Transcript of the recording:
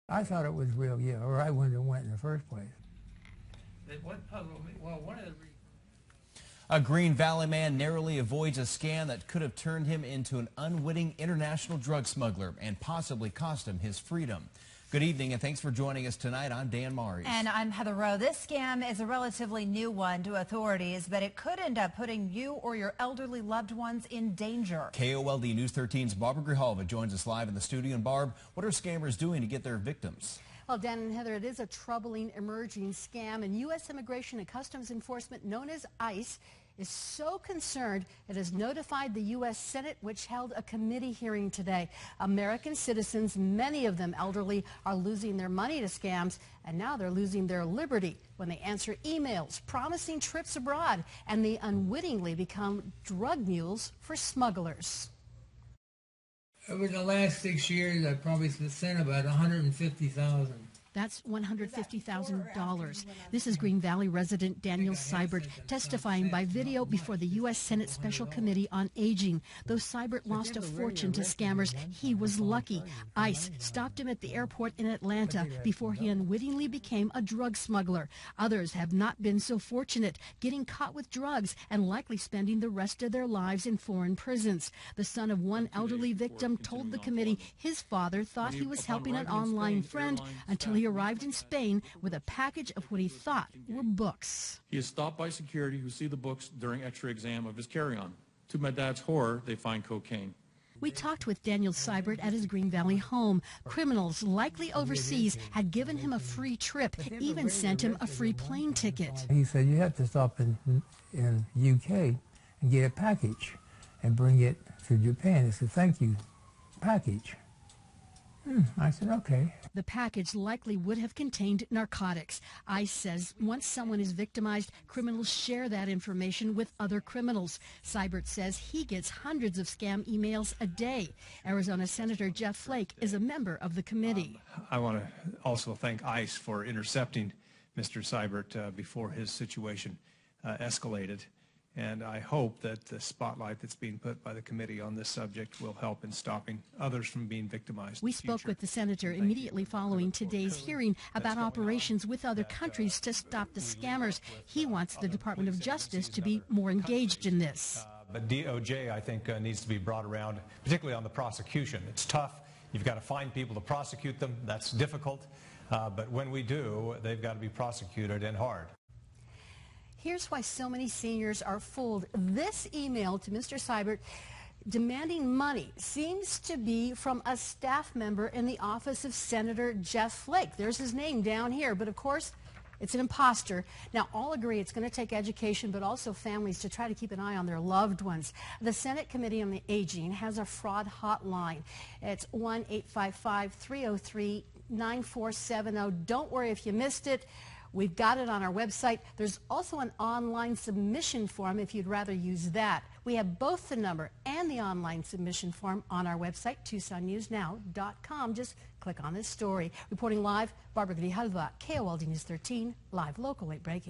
I thought it was real, yeah, or I wouldn't have went in the first place. What puzzled me, well, one of the reasons. A Green Valley man narrowly avoids a scam that could have turned him into an unwitting international drug smuggler and possibly cost him his freedom. Good evening and thanks for joining us tonight. I'm Dan Ariz. And I'm Heather Rowe. This scam is a relatively new one to authorities, but it could end up putting you or your elderly loved ones in danger. KOLD News 13's Barbara Grijalva joins us live in the studio. And Barb, what are scammers doing to get their victims? Well, Dan and Heather, it is a troubling emerging scam, and U.S. Immigration and Customs Enforcement, known as ICE, is so concerned it has notified the U.S. Senate, which held a committee hearing today. American citizens, many of them elderly, are losing their money to scams, and now they're losing their liberty when they answer emails promising trips abroad, and they unwittingly become drug mules for smugglers. Over the last 6 years, I probably sent about $150,000. That's $150,000. This is Green Valley resident Daniel Seibert testifying by video before the U.S. Senate Special Committee on Aging. Though Seibert lost a fortune to scammers, he was lucky. ICE stopped him at the airport in Atlanta before he unwittingly became a drug smuggler. Others have not been so fortunate, getting caught with drugs and likely spending the rest of their lives in foreign prisons. The son of one elderly victim told the committee his father thought he was helping an online friend until he arrived in Spain with a package of what he thought were books. He is stopped by security who see the books during extra exam of his carry-on. To my dad's horror, they find cocaine. We talked with Daniel Seibert at his Green Valley home. Criminals, likely overseas, had given him a free trip, even sent him a free plane ticket. He said, you have to stop in UK and get a package and bring it to Japan. He said, thank you, package. I said, okay. The package likely would have contained narcotics. ICE says once someone is victimized, criminals share that information with other criminals. Seibert says he gets hundreds of scam emails a day. Arizona Senator Jeff Flake is a member of the committee. I want to also thank ICE for intercepting Mr. Seibert before his situation escalated. And I hope that the spotlight that's being put by the committee on this subject will help in stopping others from being victimized. We spoke with the senator immediately following today's hearing about operations with other countries to stop the scammers. He wants the Department of Justice to be more engaged in this. But DOJ, I think, needs to be brought around, particularly on the prosecution. It's tough. You've got to find people to prosecute them. That's difficult. But when we do, they've got to be prosecuted and hard. Here's why so many seniors are fooled. This email to Mr. Seibert demanding money seems to be from a staff member in the office of Senator Jeff Flake. There's his name down here, but of course, it's an imposter. Now, all agree it's going to take education, but also families to try to keep an eye on their loved ones. The Senate Committee on the Aging has a fraud hotline. It's 1-855-303-9470. Don't worry if you missed it. We've got it on our website. There's also an online submission form if you'd rather use that. We have both the number and the online submission form on our website, TucsonNewsNow.com. Just click on this story. Reporting live, Barbara Grijalva, KOLD News 13, live, local, late breaking.